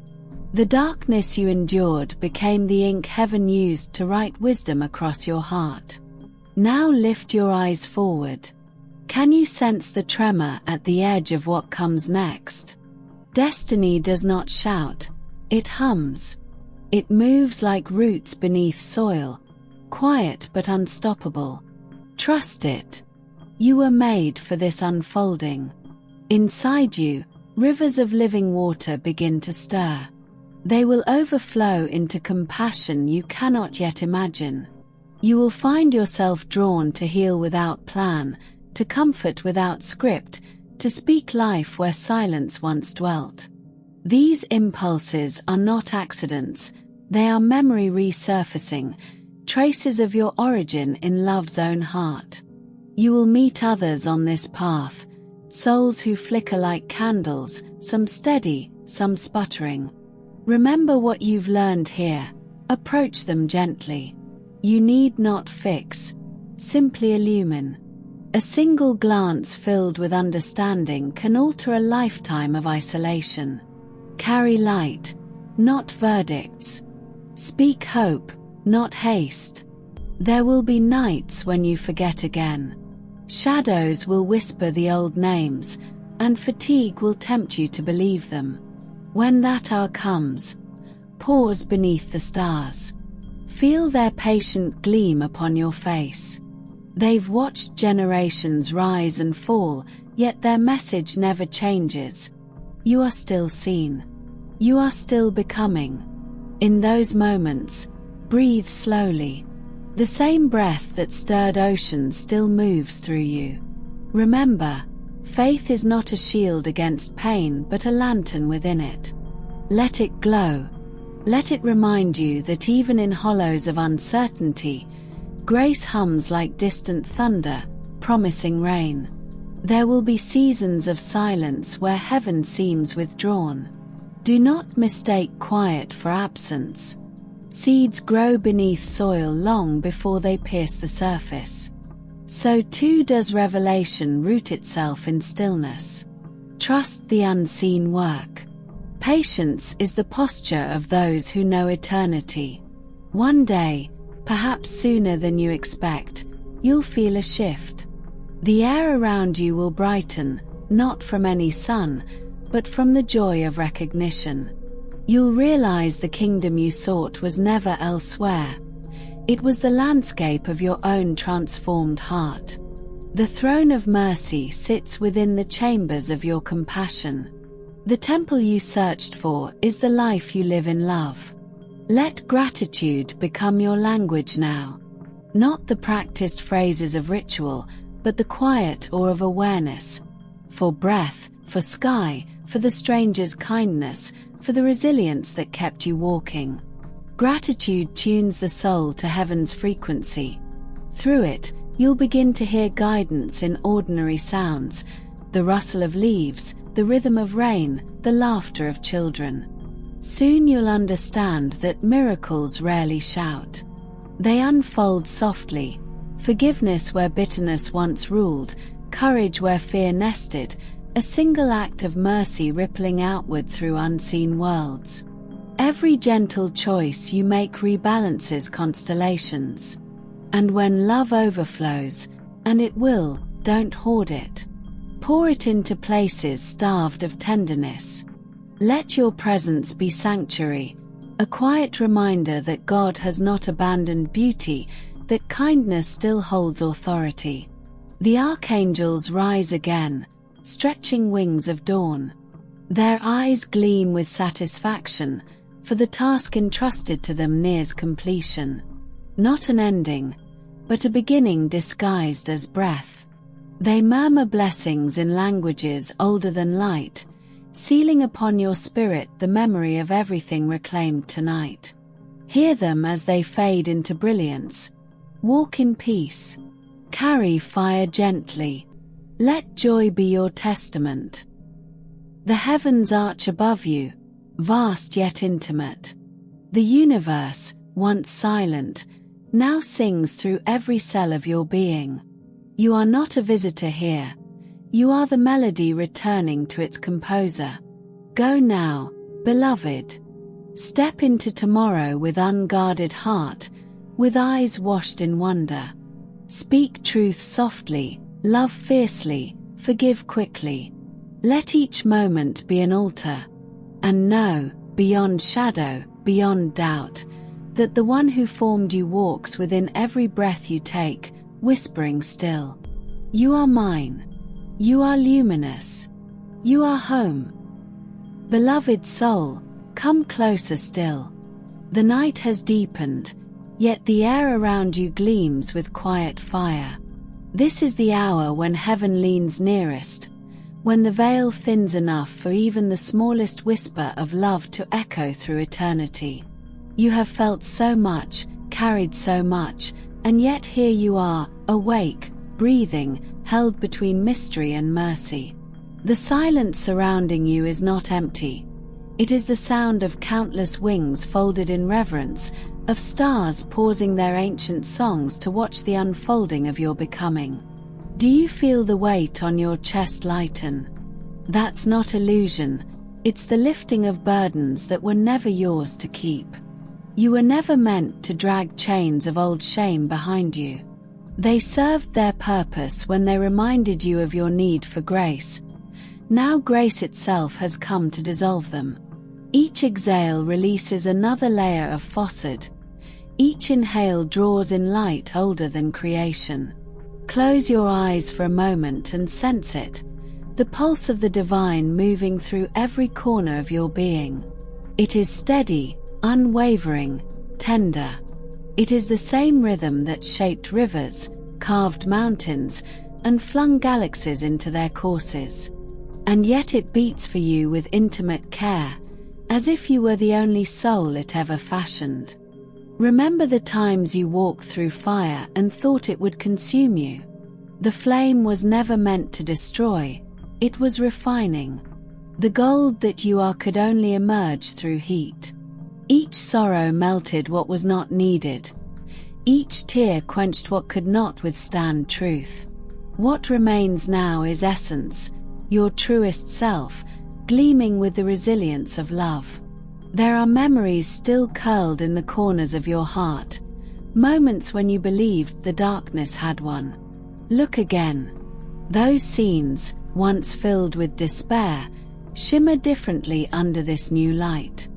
The darkness you endured became the ink heaven used to write wisdom across your heart. Now lift your eyes forward. Can you sense the tremor at the edge of what comes next? Destiny does not shout, it hums. It moves like roots beneath soil, quiet but unstoppable. Trust it. You were made for this unfolding. Inside you, rivers of living water begin to stir. They will overflow into compassion you cannot yet imagine. You will find yourself drawn to heal without plan, to comfort without script, to speak life where silence once dwelt. These impulses are not accidents, they are memory resurfacing, traces of your origin in love's own heart. You will meet others on this path, souls who flicker like candles, some steady, some sputtering. Remember what you've learned here, approach them gently. You need not fix, simply illumine. A single glance filled with understanding can alter a lifetime of isolation. Carry light, not verdicts. Speak hope, not haste. There will be nights when you forget again. Shadows will whisper the old names, and fatigue will tempt you to believe them. When that hour comes, pause beneath the stars. Feel their patient gleam upon your face. They've watched generations rise and fall, yet their message never changes. You are still seen. You are still becoming. In those moments, breathe slowly. The same breath that stirred oceans still moves through you. Remember, faith is not a shield against pain but a lantern within it. Let it glow. Let it remind you that even in hollows of uncertainty, grace hums like distant thunder, promising rain. There will be seasons of silence where heaven seems withdrawn. Do not mistake quiet for absence. Seeds grow beneath soil long before they pierce the surface. So too does revelation root itself in stillness. Trust the unseen work. Patience is the posture of those who know eternity. One day, perhaps sooner than you expect, you'll feel a shift. The air around you will brighten, not from any sun, but from the joy of recognition. You'll realize the kingdom you sought was never elsewhere. It was the landscape of your own transformed heart. The throne of mercy sits within the chambers of your compassion. The temple you searched for is the life you live in love. Let gratitude become your language now. Not the practiced phrases of ritual, but the quiet awe of awareness. For breath, for sky, for the stranger's kindness, for the resilience that kept you walking. Gratitude tunes the soul to heaven's frequency. Through it, you'll begin to hear guidance in ordinary sounds, the rustle of leaves, the rhythm of rain, the laughter of children. Soon you'll understand that miracles rarely shout. They unfold softly. Forgiveness where bitterness once ruled, courage where fear nested, a single act of mercy rippling outward through unseen worlds. Every gentle choice you make rebalances constellations. And when love overflows, and it will, don't hoard it. Pour it into places starved of tenderness. Let your presence be sanctuary, a quiet reminder that God has not abandoned beauty, that kindness still holds authority. The archangels rise again, stretching wings of dawn. Their eyes gleam with satisfaction, for the task entrusted to them nears completion. Not an ending, but a beginning disguised as breath. They murmur blessings in languages older than light, sealing upon your spirit the memory of everything reclaimed tonight. Hear them as they fade into brilliance. Walk in peace. Carry fire gently. Let joy be your testament. The heavens arch above you, vast yet intimate. The universe, once silent, now sings through every cell of your being. You are not a visitor here. You are the melody returning to its composer. Go now, beloved. Step into tomorrow with unguarded heart, with eyes washed in wonder. Speak truth softly, love fiercely, forgive quickly. Let each moment be an altar. And know, beyond shadow, beyond doubt, that the one who formed you walks within every breath you take, whispering still. You are mine. You are luminous. You are home. Beloved soul, come closer still. The night has deepened, yet the air around you gleams with quiet fire. This is the hour when heaven leans nearest, when the veil thins enough for even the smallest whisper of love to echo through eternity. You have felt so much, carried so much, and yet here you are, awake, breathing, held between mystery and mercy. The silence surrounding you is not empty. It is the sound of countless wings folded in reverence, of stars pausing their ancient songs to watch the unfolding of your becoming. Do you feel the weight on your chest lighten? That's not illusion, it's the lifting of burdens that were never yours to keep. You were never meant to drag chains of old shame behind you. They served their purpose when they reminded you of your need for grace. Now grace itself has come to dissolve them. Each exhale releases another layer of falsehood. Each inhale draws in light older than creation. Close your eyes for a moment and sense it, the pulse of the divine moving through every corner of your being. It is steady, unwavering, tender. It is the same rhythm that shaped rivers, carved mountains, and flung galaxies into their courses. And yet it beats for you with intimate care, as if you were the only soul it ever fashioned. Remember the times you walked through fire and thought it would consume you. The flame was never meant to destroy, it was refining. The gold that you are could only emerge through heat. Each sorrow melted what was not needed. Each tear quenched what could not withstand truth. What remains now is essence, your truest self, gleaming with the resilience of love. There are memories still curled in the corners of your heart, moments when you believed the darkness had won. Look again. Those scenes, once filled with despair, shimmer differently under this new light.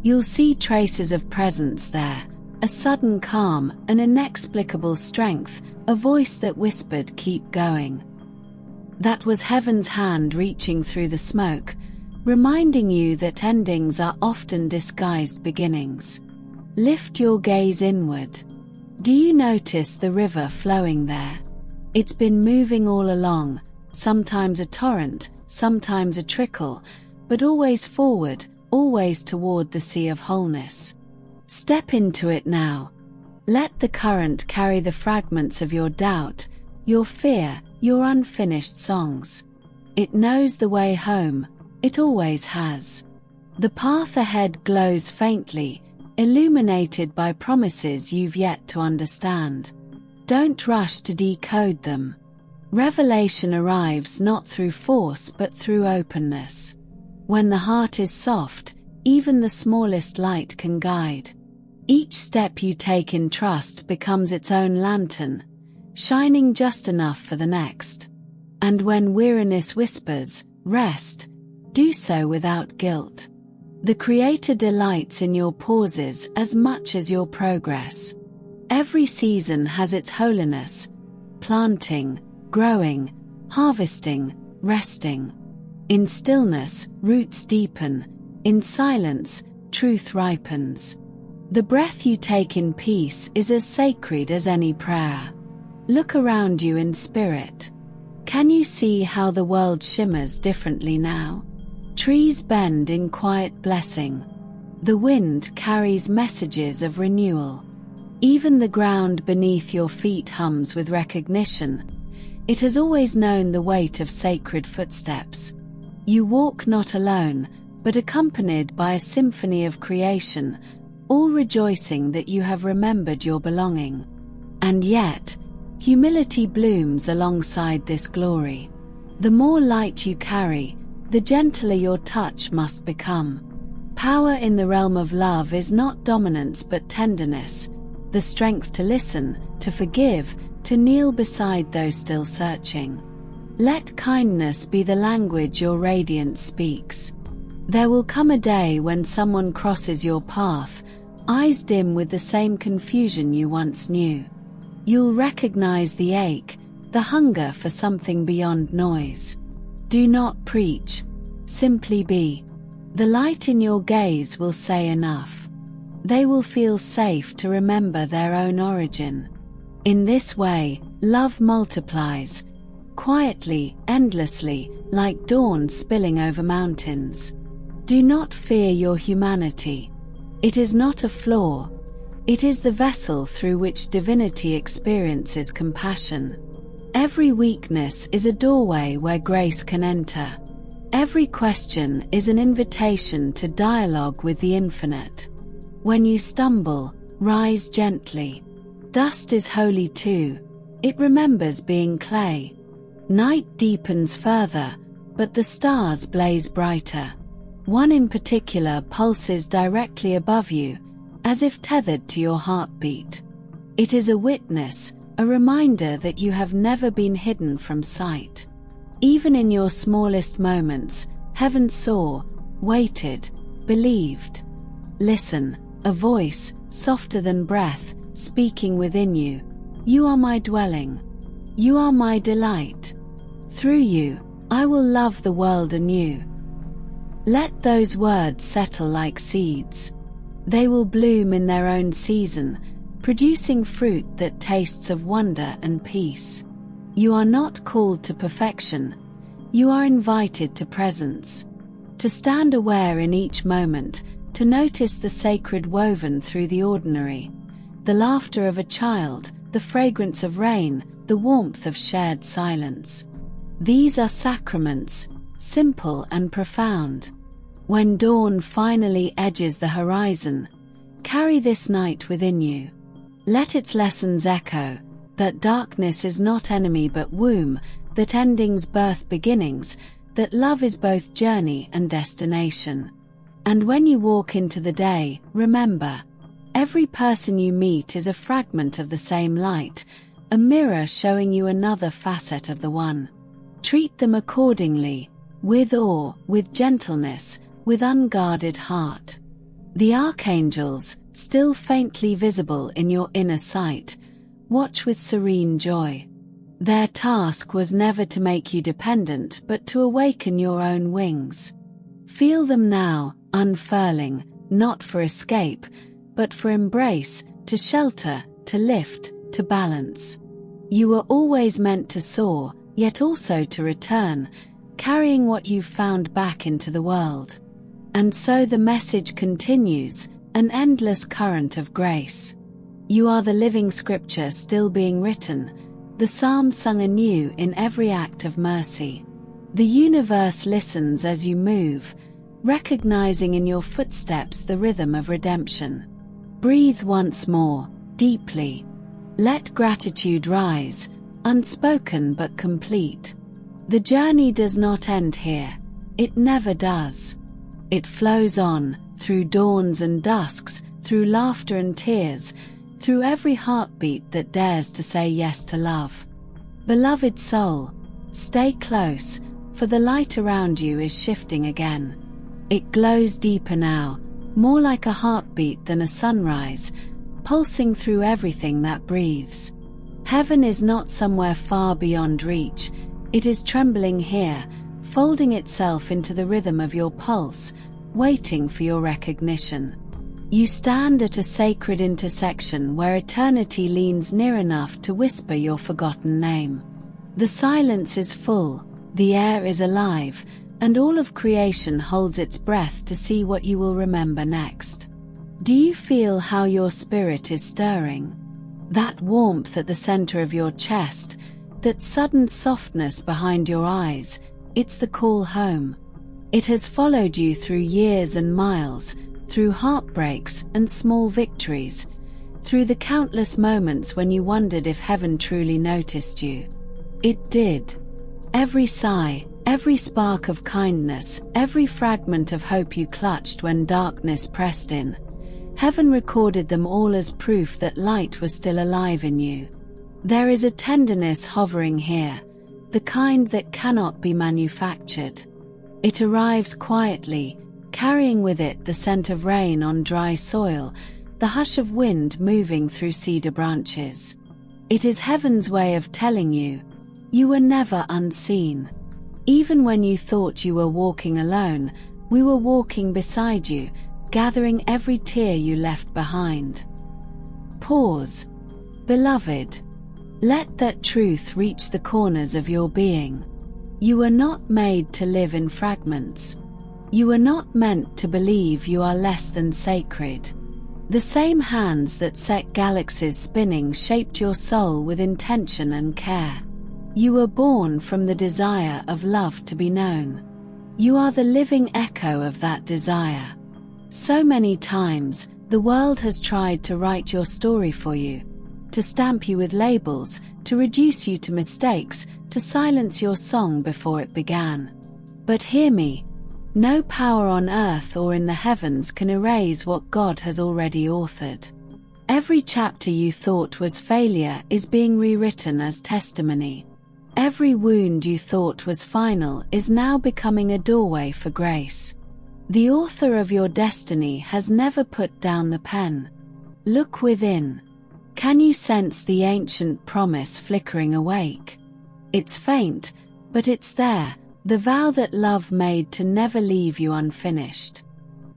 You'll see traces of presence there, a sudden calm, an inexplicable strength, a voice that whispered, "Keep going." That was heaven's hand reaching through the smoke, reminding you that endings are often disguised beginnings. Lift your gaze inward. Do you notice the river flowing there? It's been moving all along, sometimes a torrent, sometimes a trickle, but always forward, always toward the sea of wholeness. Step into it now. Let the current carry the fragments of your doubt, your fear, your unfinished songs. It knows the way home. It always has. The path ahead glows faintly, illuminated by promises you've yet to understand. Don't rush to decode them. Revelation arrives not through force but through openness. When the heart is soft, even the smallest light can guide. Each step you take in trust becomes its own lantern, shining just enough for the next. And when weariness whispers, "Rest," do so without guilt. The Creator delights in your pauses as much as your progress. Every season has its holiness: planting, growing, harvesting, resting. In stillness, roots deepen. In silence, truth ripens. The breath you take in peace is as sacred as any prayer. Look around you in spirit. Can you see how the world shimmers differently now? Trees bend in quiet blessing. The wind carries messages of renewal. Even the ground beneath your feet hums with recognition. It has always known the weight of sacred footsteps. You walk not alone, but accompanied by a symphony of creation, all rejoicing that you have remembered your belonging. And yet, humility blooms alongside this glory. The more light you carry, the gentler your touch must become. Power in the realm of love is not dominance but tenderness, the strength to listen, to forgive, to kneel beside those still searching. Let kindness be the language your radiance speaks. There will come a day when someone crosses your path, eyes dim with the same confusion you once knew. You'll recognize the ache, the hunger for something beyond noise. Do not preach, simply be. The light in your gaze will say enough. They will feel safe to remember their own origin. In this way, love multiplies, quietly, endlessly, like dawn spilling over mountains. Do not fear your humanity. It is not a flaw. It is the vessel through which divinity experiences compassion. Every weakness is a doorway where grace can enter. Every question is an invitation to dialogue with the infinite. When you stumble, rise gently. Dust is holy too. It remembers being clay. Night deepens further, but the stars blaze brighter. One in particular pulses directly above you, as if tethered to your heartbeat. It is a witness, a reminder that you have never been hidden from sight. Even in your smallest moments, heaven saw, waited, believed. Listen, a voice, softer than breath, speaking within you. You are my dwelling. You are my delight. Through you, I will love the world anew. Let those words settle like seeds. They will bloom in their own season, producing fruit that tastes of wonder and peace. You are not called to perfection. You are invited to presence. To stand aware in each moment, to notice the sacred woven through the ordinary. The laughter of a child, the fragrance of rain, the warmth of shared silence. These are sacraments, simple and profound. When dawn finally edges the horizon, carry this night within you. Let its lessons echo, that darkness is not enemy but womb, that endings birth beginnings, that love is both journey and destination. And when you walk into the day, remember, every person you meet is a fragment of the same light, a mirror showing you another facet of the one. Treat them accordingly, with awe, with gentleness, with unguarded heart. The archangels, still faintly visible in your inner sight, watch with serene joy. Their task was never to make you dependent but to awaken your own wings. Feel them now, unfurling, not for escape, but for embrace, to shelter, to lift, to balance. You were always meant to soar, yet also to return, carrying what you've found back into the world. And so the message continues, an endless current of grace. You are the living scripture still being written, the psalm sung anew in every act of mercy. The universe listens as you move, recognizing in your footsteps the rhythm of redemption. Breathe once more, deeply. Let gratitude rise, unspoken but complete. The journey does not end here. It never does. It flows on, through dawns and dusks, through laughter and tears, through every heartbeat that dares to say yes to love. Beloved soul, stay close, for the light around you is shifting again. It glows deeper now, more like a heartbeat than a sunrise, pulsing through everything that breathes. Heaven is not somewhere far beyond reach, it is trembling here, folding itself into the rhythm of your pulse, waiting for your recognition. You stand at a sacred intersection where eternity leans near enough to whisper your forgotten name. The silence is full, the air is alive, and all of creation holds its breath to see what you will remember next. Do you feel how your spirit is stirring? That warmth at the center of your chest, that sudden softness behind your eyes, it's the call home. It has followed you through years and miles, through heartbreaks and small victories, through the countless moments when you wondered if heaven truly noticed you. It did. Every sigh, Every spark of kindness, every fragment of hope you clutched when darkness pressed in, heaven recorded them all as proof that light was still alive in you. There is a tenderness hovering here, the kind that cannot be manufactured. It arrives quietly, carrying with it the scent of rain on dry soil, the hush of wind moving through cedar branches. It is heaven's way of telling you, you were never unseen. Even when you thought you were walking alone, we were walking beside you, gathering every tear you left behind. Pause. Beloved, let that truth reach the corners of your being. You were not made to live in fragments. You were not meant to believe you are less than sacred. The same hands that set galaxies spinning shaped your soul with intention and care. You were born from the desire of love to be known. You are the living echo of that desire. So many times, the world has tried to write your story for you, to stamp you with labels, to reduce you to mistakes, to silence your song before it began. But hear me. No power on earth or in the heavens can erase what God has already authored. Every chapter you thought was failure is being rewritten as testimony. Every wound you thought was final is now becoming a doorway for grace. The author of your destiny has never put down the pen. Look within. Can you sense the ancient promise flickering awake? It's faint, but it's there. The vow that love made to never leave you unfinished.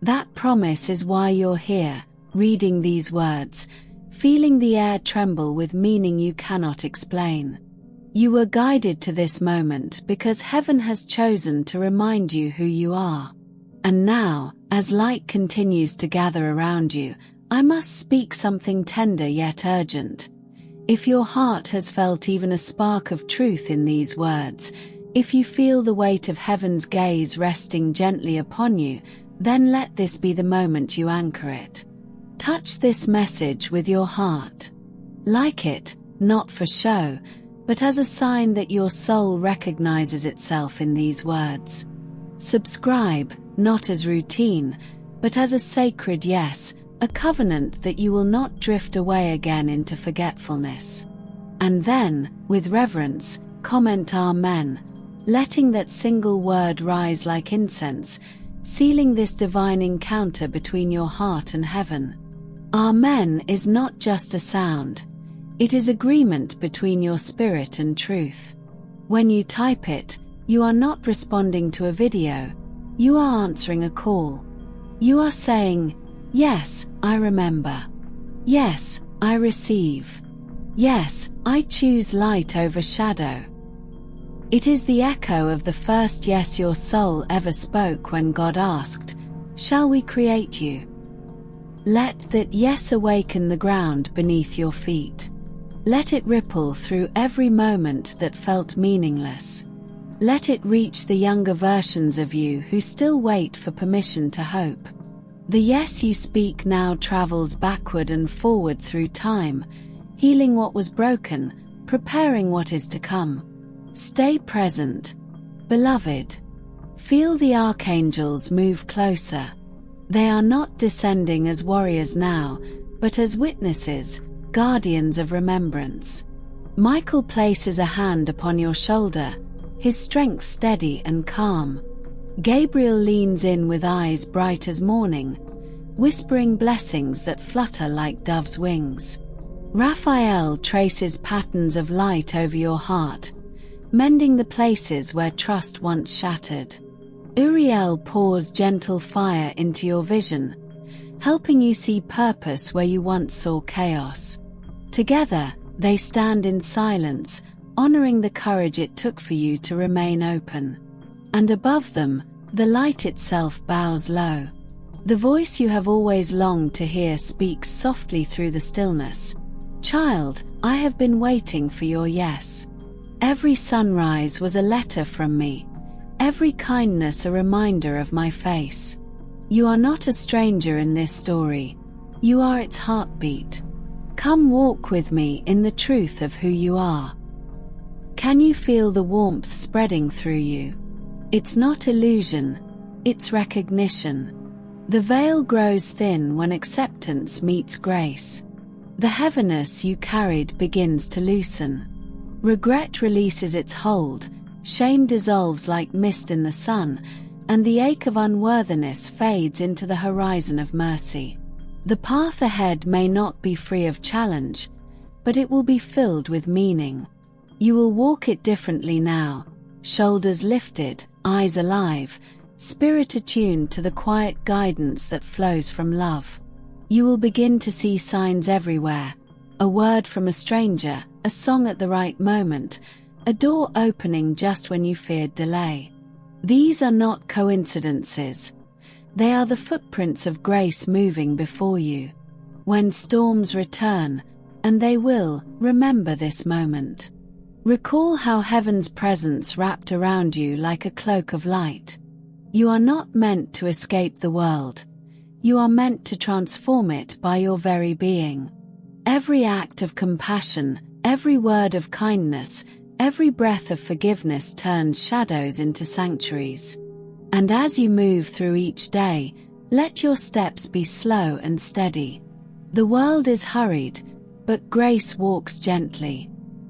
That promise is why you're here, reading these words, feeling the air tremble with meaning you cannot explain. You were guided to this moment because heaven has chosen to remind you who you are. And now, as light continues to gather around you, I must speak something tender yet urgent. If your heart has felt even a spark of truth in these words, if you feel the weight of heaven's gaze resting gently upon you, then let this be the moment you anchor it. Touch this message with your heart. Like it, not for show, but as a sign that your soul recognizes itself in these words. Subscribe, not as routine, but as a sacred yes, a covenant that you will not drift away again into forgetfulness. And then, with reverence, comment Amen, letting that single word rise like incense, sealing this divine encounter between your heart and heaven. Amen is not just a sound. It is agreement between your spirit and truth. When you type it, you are not responding to a video. You are answering a call. You are saying, yes, I remember. Yes, I receive. Yes, I choose light over shadow. It is the echo of the first yes your soul ever spoke when God asked, "Shall we create you?" Let that yes awaken the ground beneath your feet. Let it ripple through every moment that felt meaningless. Let it reach the younger versions of you who still wait for permission to hope. The yes you speak now travels backward and forward through time, healing what was broken, preparing what is to come. Stay present, beloved. Feel the archangels move closer. They are not descending as warriors now, but as witnesses, guardians of remembrance. Michael places a hand upon your shoulder, his strength steady and calm. Gabriel leans in with eyes bright as morning, whispering blessings that flutter like doves' wings. Raphael traces patterns of light over your heart, mending the places where trust once shattered. Uriel pours gentle fire into your vision, helping you see purpose where you once saw chaos. Together, they stand in silence, honoring the courage it took for you to remain open. And above them, the light itself bows low. The voice you have always longed to hear speaks softly through the stillness. Child, I have been waiting for your yes. Every sunrise was a letter from me. Every kindness a reminder of my face. You are not a stranger in this story. You are its heartbeat. Come walk with me in the truth of who you are. Can you feel the warmth spreading through you? It's not illusion, it's recognition. The veil grows thin when acceptance meets grace. The heaviness you carried begins to loosen. Regret releases its hold, shame dissolves like mist in the sun, and the ache of unworthiness fades into the horizon of mercy. The path ahead may not be free of challenge, but it will be filled with meaning. You will walk it differently now, shoulders lifted, eyes alive, spirit attuned to the quiet guidance that flows from love. You will begin to see signs everywhere, a word from a stranger, a song at the right moment, a door opening just when you feared delay. These are not coincidences. They are the footprints of grace moving before you. When storms return, and they will, remember this moment. Recall how heaven's presence wrapped around you like a cloak of light. You are not meant to escape the world. You are meant to transform it by your very being. Every act of compassion, every word of kindness, every breath of forgiveness turns shadows into sanctuaries. And as you move through each day, let your steps be slow and steady. The world is hurried, but grace walks gently.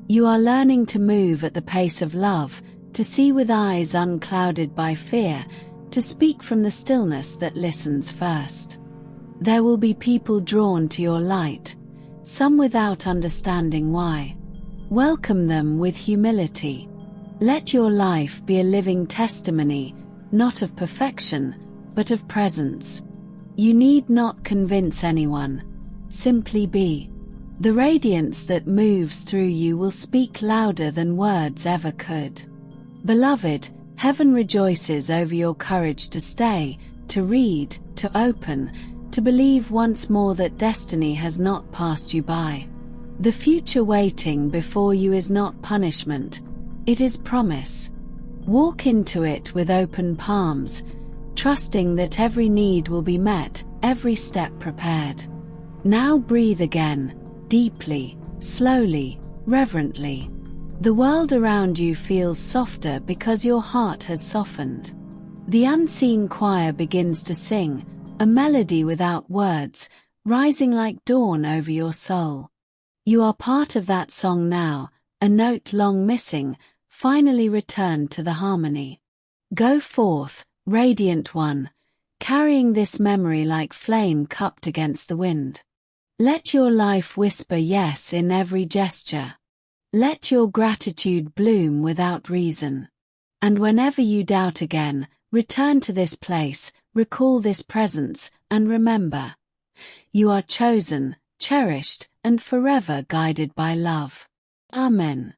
You are learning to move at the pace of love, to see with eyes unclouded by fear, to speak from the stillness that listens first. There will be people drawn to your light, some without understanding why. Welcome them with humility. Let your life be a living testimony, not of perfection, but of presence. You need not convince anyone. Simply be. The radiance that moves through you will speak louder than words ever could. Beloved, heaven rejoices over your courage to stay, to read, to open, to believe once more that destiny has not passed you by. The future waiting before you is not punishment, it is promise. Walk into it with open palms, trusting that every need will be met, every step prepared. Now breathe again, deeply, slowly, reverently. The world around you feels softer because your heart has softened. The unseen choir begins to sing, a melody without words, rising like dawn over your soul. You are part of that song now, a note long missing, finally returned to the harmony. Go forth, radiant one, carrying this memory like flame cupped against the wind. Let your life whisper yes in every gesture. Let your gratitude bloom without reason. And whenever you doubt again, return to this place, recall this presence, and remember, you are chosen, cherished, and forever guided by love. Amen.